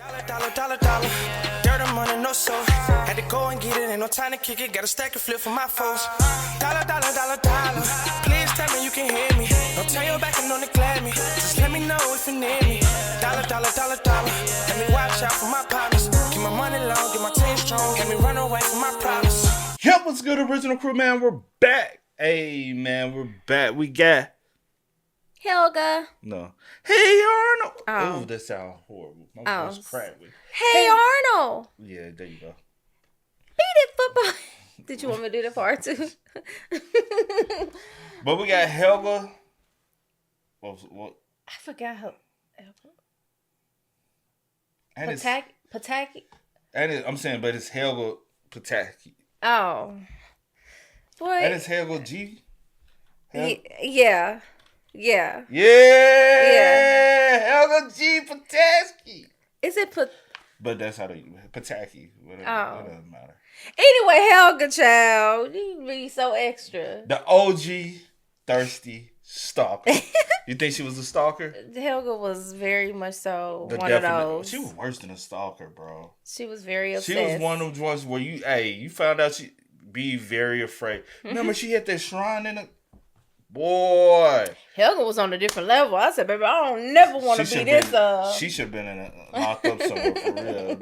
Dollar. Dirt and money, no soul. Had to go and get it, ain't no time to kick it. Got a stack and flip for my foes. Dollar. Please tell me you can hear me. Don't turn your back and don't neglect me. Just let me know if you need me. Dollar. Let me watch out for my partners. Keep my money long, get my team strong. Let me run away from my problems. Yep, what's good, original crew, man? We're back. Hey, man, we're back. We got Helga. No. Hey, Arnold. Oh, that sounds horrible. My voice cracked. Hey, Arnold. Yeah, there you go. Beat it, football. Did you want me to do that part too? But we got Helga. What? I forgot her. And Pataki. And I'm saying, but it's Helga Pataki. Oh. Boy. And it's Helga G. Yeah. Helga G. Pataki. Is it But that's how they Pataki. Whatever. Oh. It doesn't matter. Anyway, Helga, child, you be so extra. The OG thirsty stalker. You think she was a stalker? Helga was very much so one of those. She was worse than a stalker, bro. She was very obsessed. She was one of those ones where you found out she be very afraid. Remember she had that shrine in it? Boy. Helga was on a different level. I said, baby, I don't never want to be this. She should have been locked up somewhere for real.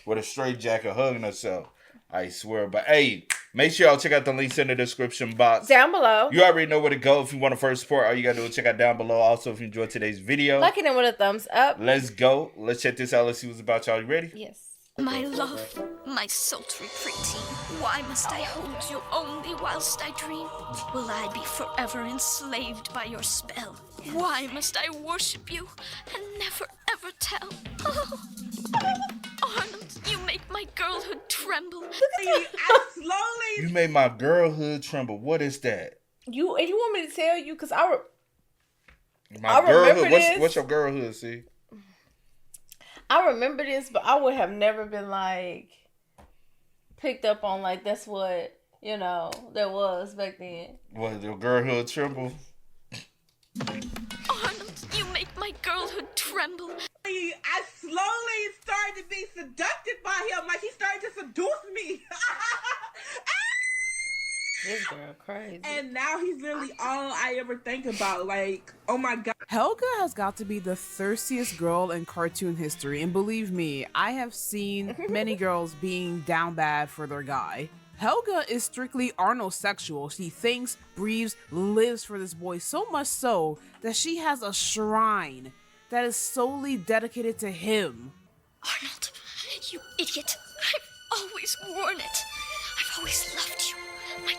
With a straight jacket hugging herself. I swear. But hey, make sure y'all check out the links in the description box. Down below. You already know where to go if you want to first support. All you got to do is check out down below. Also, if you enjoyed today's video. Like it with a thumbs up. Let's go. Let's check this out. Let's see what's about. Y'all. You ready? Yes. My love, my sultry pretty, why must I hold you only whilst I dream? Will I be forever enslaved by your spell? Why must I worship you and never ever tell? Oh, Arnold, you make my girlhood tremble. You made my girlhood tremble. What is that? You want me to tell you? Because My I girlhood. remember this. What's your girlhood, see? I remember this, but I would have never been like picked up on like that's what, that was back then. What, your girlhood tremble? Arnold, you make my girlhood tremble. I slowly started to be seduced by him, like he started to seduce me. This girl crazy. And now he's literally all I ever think about. Like, oh my god. Helga has got to be the thirstiest girl in cartoon history. And believe me, I have seen many girls being down bad for their guy. Helga is strictly Arnold sexual. She thinks, breathes, lives for this boy so much so that she has a shrine that is solely dedicated to him. Arnold, you idiot. I've always worn it. I've always loved you. My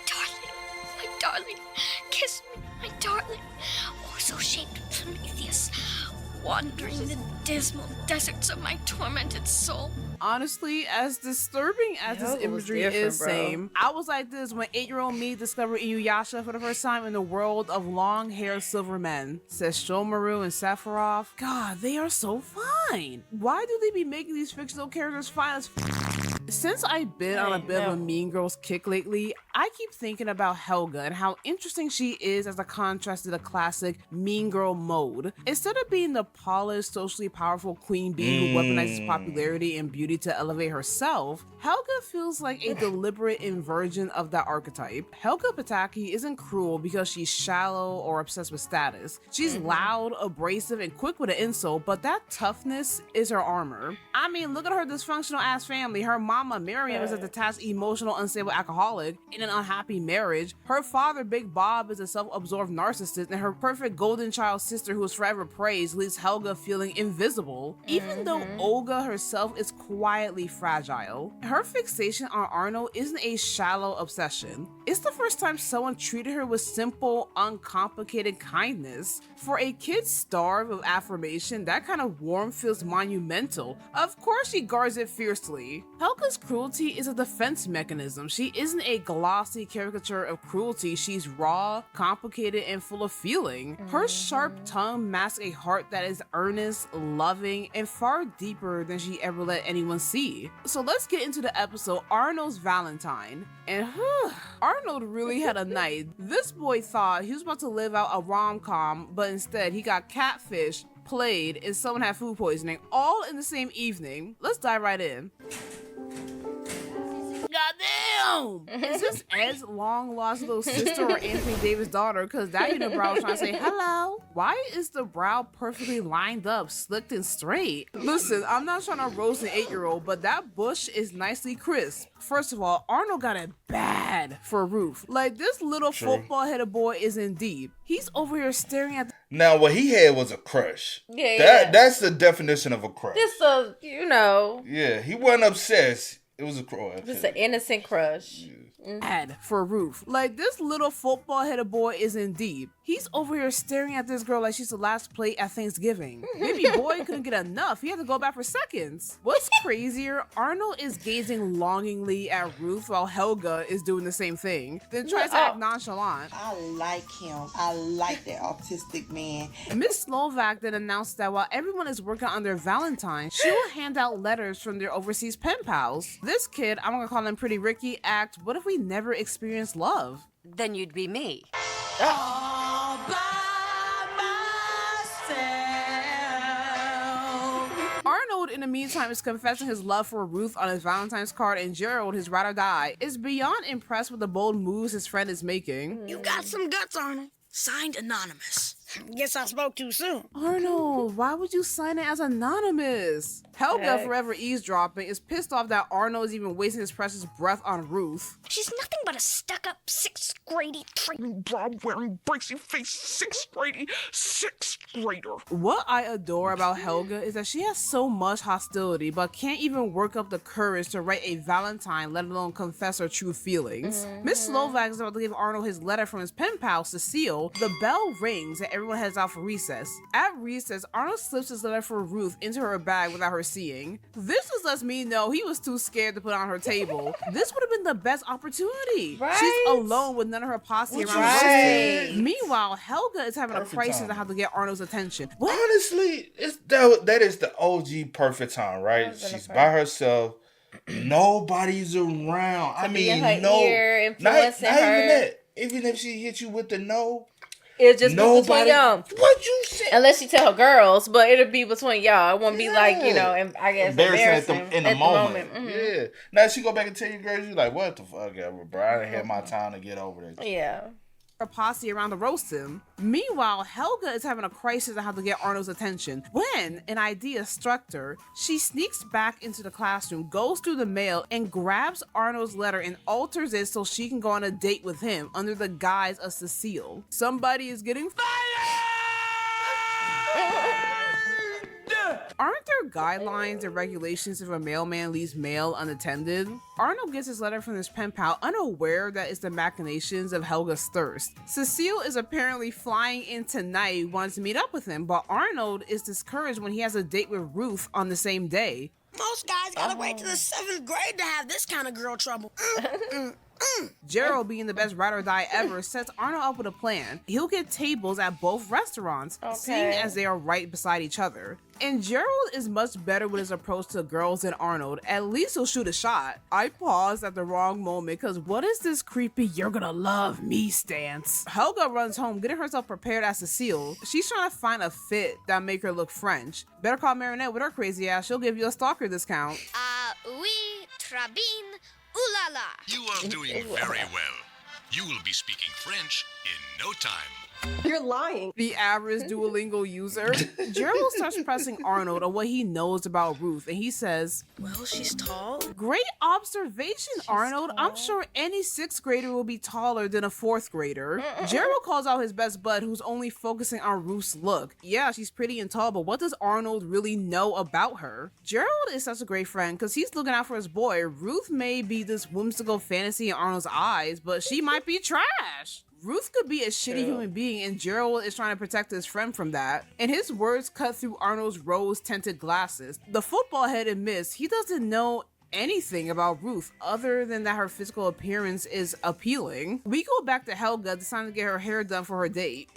darling, kiss me, my darling. Or so shaped Prometheus, wandering the dismal deserts of my tormented soul. Honestly, as disturbing as this imagery is, bro. I was like this when 8-year-old me discovered Inuyasha for the first time in the world of long-haired silver men. Says Shomaru and Sephiroth. God, they are so fine. Why do they be making these fictional characters fine as Since I've been on a bit of a Mean Girls kick lately, I keep thinking about Helga and how interesting she is as a contrast to the classic Mean Girl mode. Instead of being the polished, socially powerful queen bee who weaponizes popularity and beauty to elevate herself, Helga feels like a deliberate inversion of that archetype. Helga Pataki isn't cruel because she's shallow or obsessed with status. She's loud, abrasive, and quick with an insult, but that toughness is her armor. I mean, look at her dysfunctional ass family. Her mama, Miriam, is a detached, emotional, unstable alcoholic in an unhappy marriage. Her father, Big Bob, is a self-absorbed narcissist, and her perfect golden child sister, who is forever praised, leaves Helga feeling invisible. Even though Olga herself is quietly fragile, her fixation on Arnold isn't a shallow obsession. It's the first time someone treated her with simple, uncomplicated kindness. For a kid starved of affirmation, that kind of warmth feels monumental. Of course she guards it fiercely. Helga's cruelty is a defense mechanism. She isn't a glossy caricature of cruelty. She's raw, complicated, and full of feeling. Her sharp tongue masks a heart that is earnest, loving, and far deeper than she ever let anyone see. So let's get into the episode Arnold's Valentine. And Arnold really had a night. This boy thought he was about to live out a rom-com, but instead he got catfished played, and someone had food poisoning, all in the same evening. Let's dive right in. Goddamn! Is this Ed's long lost little sister or Anthony Davis' daughter? Because that unibrow was trying to say hello. Why is the brow perfectly lined up, slicked and straight? Listen, I'm not trying to roast an 8-year-old, but that bush is nicely crisp. First of all, Arnold got it bad for Ruth. Like, this little football-headed boy isn't deep. He's over here staring at Now, what he had was a crush. Yeah. That's the definition of a crush. Just a, you know. Yeah, he wasn't obsessed. It was a crush. Just an innocent crush. bad for Ruth. Like, this little football-headed boy isn't deep. He's over here staring at this girl like she's the last plate at Thanksgiving. Maybe boy couldn't get enough. He had to go back for seconds. What's crazier, Arnold is gazing longingly at Ruth while Helga is doing the same thing, then tries to act nonchalant. I like him. I like that autistic man. Miss Slovak then announced that while everyone is working on their Valentine, she will hand out letters from their overseas pen pals. This kid, I'm gonna call him Pretty Ricky, act, what if we never experienced love? Then you'd be me. All by myself. Arnold, in the meantime, is confessing his love for Ruth on his Valentine's card, and Gerald, his ride or die, is beyond impressed with the bold moves his friend is making. You got some guts, Arnold. Signed Anonymous. Guess I spoke too soon. Arnold, why would you sign it as anonymous? Helga, forever eavesdropping, is pissed off that Arnold is even wasting his precious breath on Ruth. She's nothing but a stuck-up sixth grade training. Brown-wearing, bracy-faced sixth grader. What I adore about Helga is that she has so much hostility, but can't even work up the courage to write a Valentine, let alone confess her true feelings. Miss Slovak is about to give Arnold his letter from his pen pal, Cecile. The bell rings and everyone heads out for recess. At recess, Arnold slips his letter for Ruth into her bag without her seeing. This just lets me know he was too scared to put on her table. This would have been the best opportunity. Right? She's alone with none of her posse around Right. her. Meanwhile, Helga is having a crisis on how to get Arnold's attention. What? Honestly, that is the OG perfect time, right? She's by herself. Nobody's around. I be in mean, her no, ear, not influencing even her. that. Even if she hit you with the no, It'll just be between y'all. What you said? Unless you tell her girls, but it'll be between y'all. It won't be like, you know, I guess embarrassing embarrassing in the moment. Mhm. Yeah. Now she go back and tell you girls, you like, what the fuck ever, bro? I didn't have my time to get over this. Yeah. Her posse around to roast him. Meanwhile, Helga is having a crisis on how to get Arnold's attention. When an idea struck her, she sneaks back into the classroom, goes through the mail, and grabs Arnold's letter and alters it so she can go on a date with him under the guise of Cecile. Somebody is getting fired! Aren't there guidelines and regulations if a mailman leaves mail unattended? Arnold gets his letter from his pen pal, unaware that it's the machinations of Helga's thirst. Cecile is apparently flying in tonight, wants to meet up with him, but Arnold is discouraged when he has a date with Ruth on the same day. Most guys gotta wait till the 7th grade to have this kind of girl trouble. Gerald, being the best ride or die ever, sets Arnold up with a plan. He'll get tables at both restaurants, seeing as they are right beside each other. And Gerald is much better with his approach to girls than Arnold. At least he'll shoot a shot. I paused at the wrong moment because what is this creepy "you're gonna love me" stance? Helga runs home, getting herself prepared as Cecile. She's trying to find a fit that make her look French. Better call Marinette with her crazy ass. She'll give you a stalker discount. Oui, très bien, ooh la la. You are doing very well. You will be speaking French in no time. You're lying. The average Duolingo user. Gerald starts pressing Arnold on what he knows about Ruth, and he says, Well, she's tall. "Great observation, Arnold. I'm sure any 6th grader will be taller than a 4th grader." Gerald calls out his best bud, who's only focusing on Ruth's look. Yeah, she's pretty and tall, but what does Arnold really know about her? Gerald is such a great friend because he's looking out for his boy. Ruth may be this whimsical fantasy in Arnold's eyes, but she might be trash. Ruth could be a shitty human being, and Gerald is trying to protect his friend from that. And his words cut through Arnold's rose-tinted glasses. The football head admits he doesn't know anything about Ruth other than that her physical appearance is appealing. We go back to Helga, deciding to get her hair done for her date.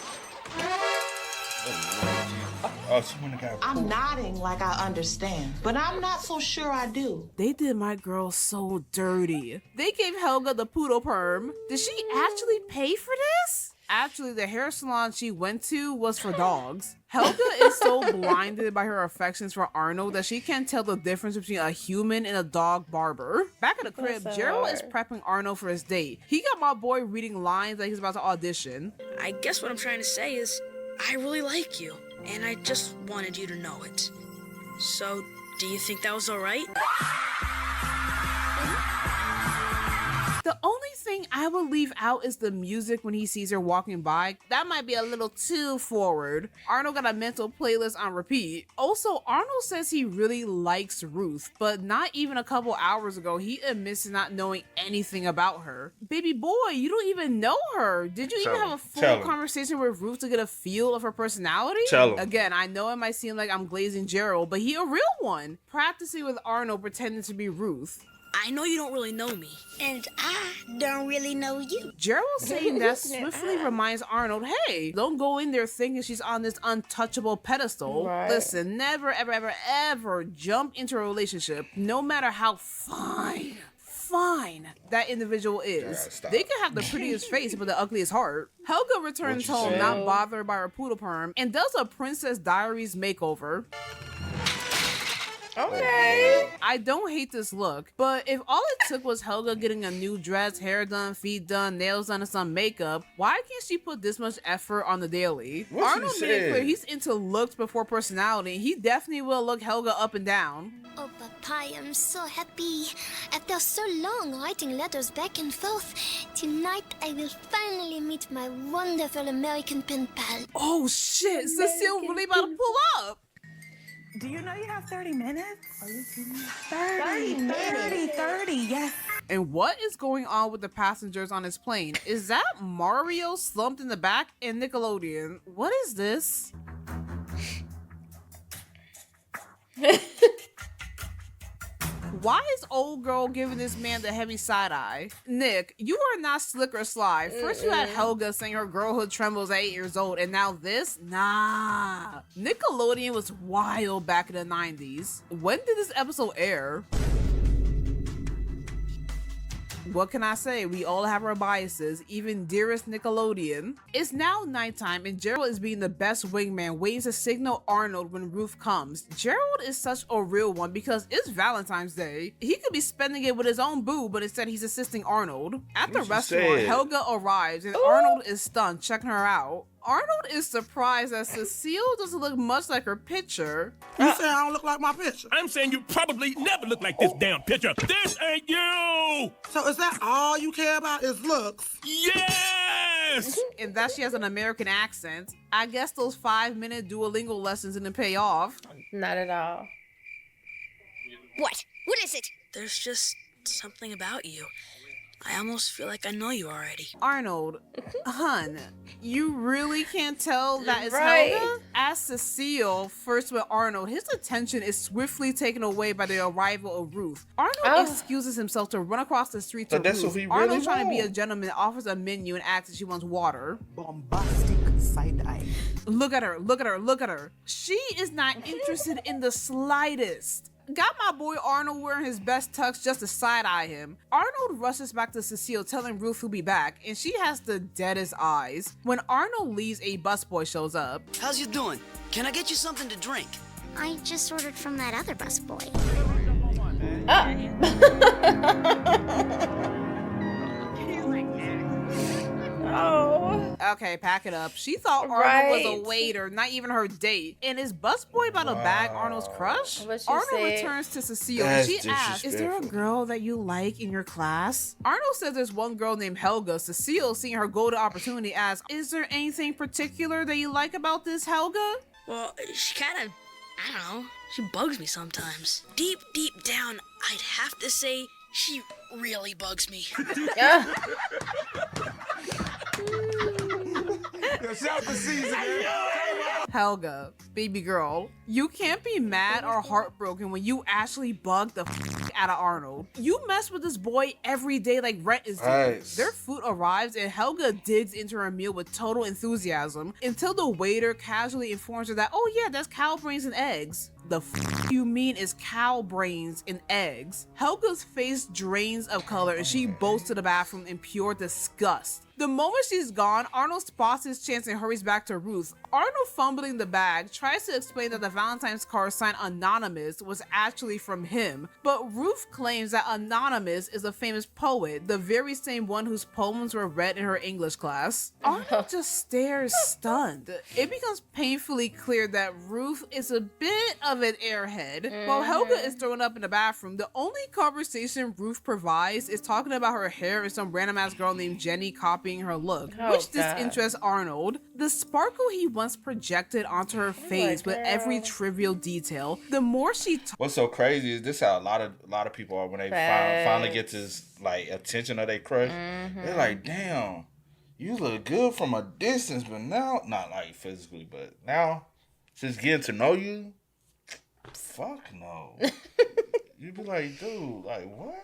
Oh, she went and got I'm nodding like I understand, but I'm not so sure I do. They did my girl so dirty. They gave Helga the poodle perm. Did she actually pay for this? Actually, the hair salon she went to was for dogs. Helga is so blinded by her affections for Arnold that she can't tell the difference between a human and a dog barber. Back at the crib, That's so Gerald is hard. prepping Arnold for his date. He got my boy reading lines like he's about to audition. I guess what I'm trying to say is, I really like you, and I just wanted you to know it. So, do you think that was alright? The only thing I will leave out is the music when he sees her walking by. That might be a little too forward. Arnold got a mental playlist on repeat. Also, Arnold says he really likes Ruth, but not even a couple hours ago, he admits to not knowing anything about her. Baby boy, you don't even know her. Did you even have a full conversation with Ruth to get a feel of her personality? Tell him. Again, I know it might seem like I'm glazing Gerald, but he a real one. Practicing with Arnold pretending to be Ruth. I know you don't really know me. And I don't really know you. Gerald saying that swiftly reminds Arnold, hey, don't go in there thinking she's on this untouchable pedestal. Right. Listen, never, ever, ever, ever jump into a relationship, no matter how fine that individual is. They can have the prettiest face but the ugliest heart. Helga returns home saying? not bothered by her poodle perm and does a Princess Diaries makeover. Okay. I don't hate this look, but if all it took was Helga getting a new dress, hair done, feet done, nails done, and some makeup, why can't she put this much effort on the daily? What Arnold she made it said? clear he's into looks before personality, and he definitely will look Helga up and down. Oh, Papa, I am so happy. After so long writing letters back and forth, tonight I will finally meet my wonderful American pen pal. Oh shit, Cecile really about to pull up. Do you know you have 30 minutes? Are you kidding me? 30, yes. And what is going on with the passengers on his plane? Is that Mario slumped in the back and Nickelodeon? What is this? Why is old girl giving this man the heavy side eye? Nick, you are not slick or sly. First you had Helga saying her girlhood trembles at 8 years old, and now this? Nah. Nickelodeon was wild back in the 90s. When did this episode air? What can I say? We all have our biases, even dearest Nickelodeon. It's now nighttime and Gerald is being the best wingman, waiting to signal Arnold when Ruth comes. Gerald is such a real one because it's Valentine's Day. He could be spending it with his own boo, but instead he's assisting Arnold. At the restaurant, Helga arrives and Arnold is stunned, checking her out. Arnold is surprised that Cecile doesn't look much like her picture. You say I don't look like my picture? I'm saying you probably never look like this damn picture. This ain't you! So is that all you care about is looks? Yes! And that she has an American accent. I guess those 5-minute Duolingo lessons didn't pay off. Not at all. What? What is it? There's just something about you. I almost feel like I know you already. Arnold, hun, you really can't tell that it's Right. Helga? As Cecile first with Arnold, his attention is swiftly taken away by the arrival of Ruth. Arnold excuses himself to run across the street to But that's Ruth. what he really Arnold, trying to be a want. gentleman, offers a menu and asks if she wants water. Bombastic side eye. Look at her, look at her, look at her. She is not interested in the slightest. Got my boy Arnold wearing his best tux just to side-eye him. Arnold rushes back to Cecile telling Ruth he'll be back, and she has the deadest eyes. When Arnold leaves, a busboy shows up. How's you doing? Can I get you something to drink? I just ordered from that other busboy. Oh. Okay, pack it up. She thought Arnold was a Right. waiter, not even her date. And is busboy about to bag Arnold's crush? What she Arnold said. returns to Cecile That's and she asks, is there a disrespectful. girl that you like in your class? Arnold says there's one girl named Helga. Cecile, seeing her golden opportunity, asks, is there anything particular that you like about this Helga? Well, she kind of, I don't know, she bugs me sometimes. Deep down, I'd have to say she really bugs me. Yeah. Helga, baby girl, you can't be mad or heartbroken when you actually bug the out of Arnold. You mess with this boy every day like rent is due. Nice. Their food arrives and Helga digs into her meal with total enthusiasm until the waiter casually informs her that, oh yeah, that's cow brains and eggs. The you mean is cow brains and eggs? Helga's face drains of color and she bolts to the bathroom in pure disgust. The moment she's gone, Arnold spots his chance and hurries back to Ruth. Arnold, fumbling the bag, tries to explain that the Valentine's card signed Anonymous was actually from him, but Ruth claims that Anonymous is a famous poet, the very same one whose poems were read in her English class. Arnold just stares stunned. It becomes painfully clear that Ruth is a bit of an airhead. While Helga is thrown up in the bathroom, the only conversation Ruth provides is talking about her hair and some random ass girl named Jenny copying her look, which disinterests Arnold. The sparkle he once projected onto her face with every trivial detail, the more she What's so crazy is this how a lot of people are when they finally get this like attention of their crush. They're like, damn, you look good from a distance, but now, not like physically, but now, just getting to know you, fuck no. You'd be like, dude, like, what?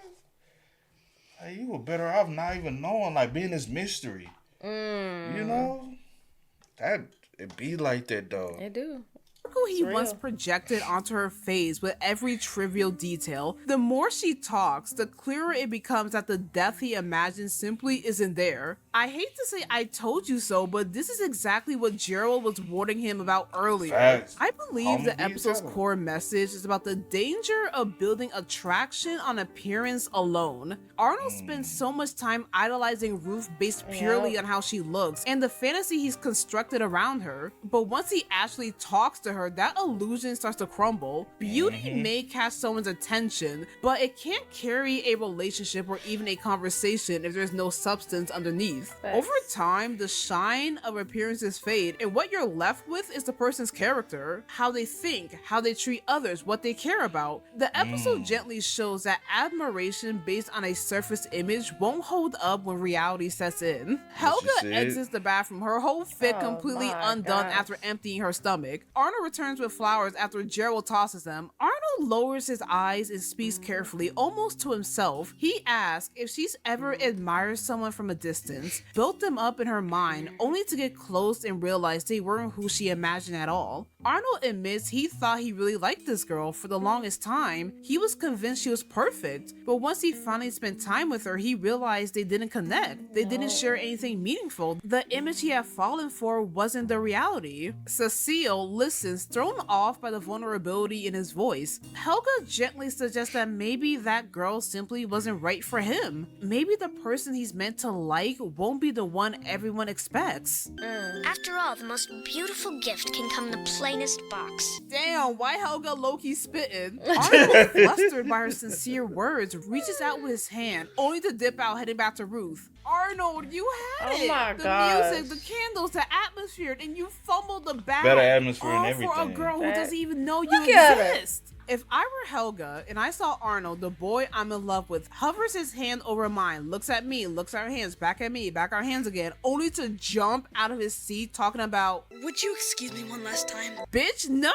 Like, you were better off not even knowing, like, being this mystery. You know? It be like that, though. It do. He once projected onto her face with every trivial detail, the more she talks, the clearer it becomes that the depth he imagined simply isn't there. I hate to say I told you so, but this is exactly what Gerald was warning him about earlier. Facts. I believe the episode's core message is about the danger of building attraction on appearance alone. Arnold spends so much time idolizing Ruth based purely on how she looks and the fantasy he's constructed around her, but once he actually talks to her, that illusion starts to crumble. Beauty may catch someone's attention, but it can't carry a relationship or even a conversation if there's no substance underneath. Over time, the shine of appearances fade, and what you're left with is the person's character, how they think, how they treat others, what they care about. The episode gently shows that admiration based on a surface image won't hold up when reality sets in. Helga exits the bathroom, her whole fit completely undone after emptying her stomach. Arnold returns with flowers after Gerald tosses them. Arnold lowers his eyes and speaks carefully, almost to himself. He asks if she's ever admired someone from a distance, built them up in her mind, only to get close and realize they weren't who she imagined at all. Arnold admits he thought he really liked this girl for the longest time. He was convinced she was perfect, but once he finally spent time with her, he realized they didn't connect. They didn't share anything meaningful. The image he had fallen for wasn't the reality. Cecile listens, thrown off by the vulnerability in his voice. Helga gently suggests that maybe that girl simply wasn't right for him. Maybe the person he's meant to like won't be the one everyone expects. After all, the most beautiful gift can come in the plainest box. Damn, why Helga low-key spitting? Arnold, flustered by her sincere words, reaches out with his hand, only to dip out, heading back to Ruth. Arnold, you had it! My the gosh. music, the candles, the atmosphere, and you fumbled the bag. Better atmosphere and all everything. for a girl who doesn't even know you Look at her. exist. If I were Helga and I saw Arnold, the boy I'm in love with, hovers his hand over mine, looks at me, looks at our hands, back at me, back our hands again, only to jump out of his seat talking about, would you excuse me one last time? bitch, no!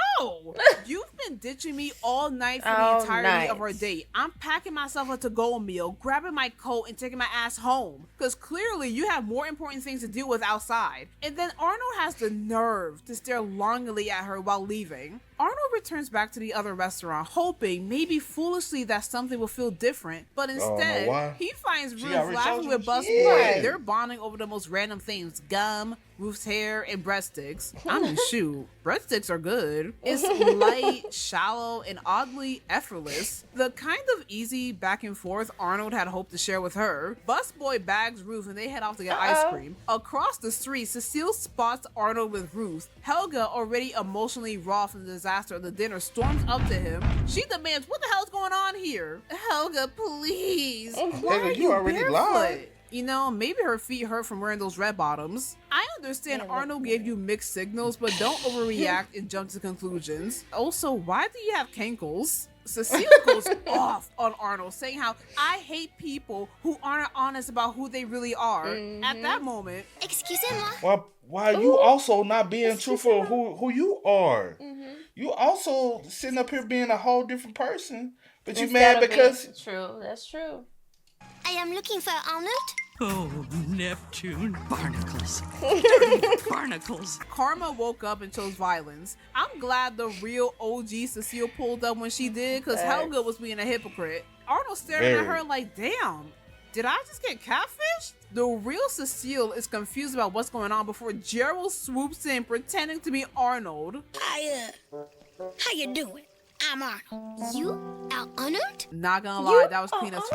You've been ditching me all night for the entirety of our date. I'm packing myself a to-go meal, grabbing my coat, and taking my ass home. Because clearly you have more important things to deal with outside. And then Arnold has the nerve to stare longingly at her while leaving. Arnold returns back to the other restaurant, hoping, maybe foolishly, that something will feel different. But instead, he finds Ruth laughing with Busboy. They're bonding over the most random things: gum, Ruth's hair, and breadsticks. I mean, shoot, breadsticks are good. It's light, shallow, and oddly effortless. The kind of easy back and forth Arnold had hoped to share with her. Busboy bags Ruth and they head off to get ice cream. Across the street, Cecile spots Arnold with Ruth. Helga, already emotionally raw from the disaster of the dinner, storms up to him. She demands, what the hell's going on here? Helga, please. Why are you already barefoot? You know, maybe her feet hurt from wearing those red bottoms. I understand Arnold gave you mixed signals, but don't overreact and jump to conclusions. Also, why do you have cankles? Cecile goes off on Arnold, saying how, I hate people who aren't honest about who they really are. At that moment, excusez-moi. Why you also not being truthful who you are? You also sitting up here being a whole different person, but you mad because... True, that's true. I am looking for Arnold. Oh, Neptune. Barnacles. Dirty barnacles. Karma woke up and chose violence. I'm glad the real OG Cecile pulled up when she did, because Helga was being a hypocrite. Arnold staring at her like, damn, Did I just get catfished? The real Cecile is confused about what's going on before Gerald swoops in pretending to be Arnold. How you doing? I'm Arnold. You are Arnold? Not gonna lie, that was peanuts.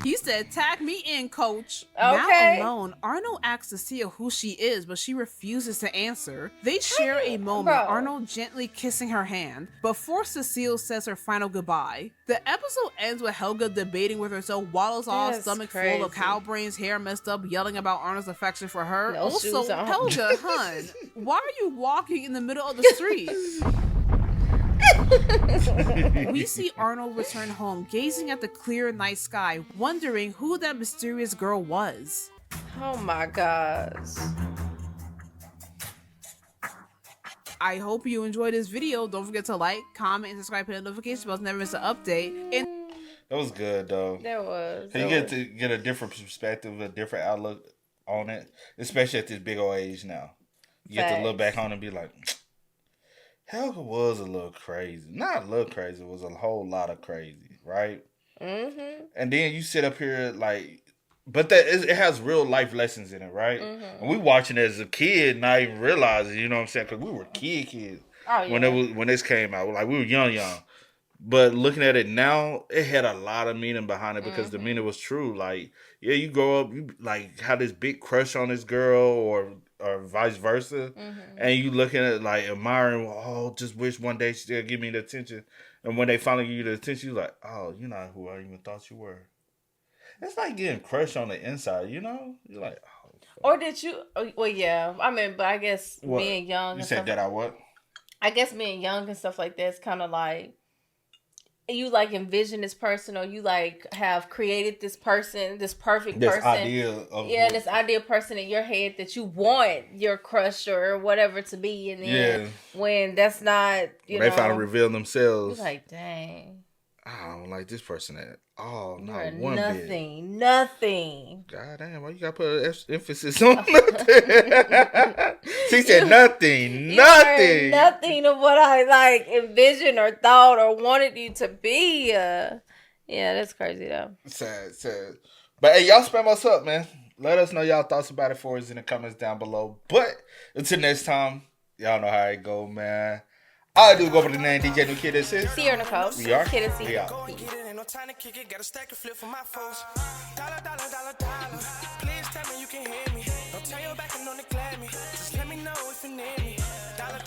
He said, tag me in, coach. Okay. Now alone, Arnold asks Cecile who she is, but she refuses to answer. They share a moment, Arnold gently kissing her hand, before Cecile says her final goodbye. The episode ends with Helga debating with herself, waddles off, stomach full of cow brains, hair messed up, yelling about Arnold's affection for her. No also, shoes on. Helga, hun, why are you walking in the middle of the street? We see Arnold return home, gazing at the clear night sky, wondering who that mysterious girl was. Oh my gosh. I hope you enjoyed this video. Don't forget to like, comment, and subscribe, hit the notification bell to never miss an update. And that was good though. That was. You get to get a different perspective, a different outlook on it, especially at this big old age now. You get to look back on it and be like, Helga was a little crazy. Not a little crazy. It was a whole lot of crazy, right? Mm-hmm. And then you sit up here like, but that it has real life lessons in it, right? Mm-hmm. And we watching it as a kid, not even realizing, you know what I'm saying? Because we were kids when this came out. Like we were young. But looking at it now, it had a lot of meaning behind it because the meaning was true. Like, yeah, you grow up, you like have this big crush on this girl or vice versa. And you looking at it like admiring, just wish one day she'll give me the attention. And when they finally give you the attention, you're like, oh, you're not who I even thought you were. It's like getting crushed on the inside, you know? You're like, oh. Or did you, well, yeah. I mean, but I guess being young. You said that I what? I guess being young and stuff like that is kind of like, you like envision this person, or you like have created this person, this perfect person. This ideal person in your head that you want your crush or whatever to be, and then when that's not, you know, they finally reveal themselves. You're like, dang, I don't like this person at all. Not one bit. Nothing. God damn, why you gotta put emphasis on nothing? She said nothing. Nothing of what I like envisioned or thought or wanted you to be. Yeah, that's crazy though. Sad. But hey, y'all spam us up, man. Let us know y'all thoughts about it for us in the comments down below. But until next time, y'all know how it go, man. I do go for the name DJ New Kid. This is Sierra Nicole. We are. Kid and C. We are. No time to kick it, got a stack of flip for my foes. Dollar. Please tell me you can hear me. Don't turn your back and don't neglect me. Just let me know if you need me. Dollar.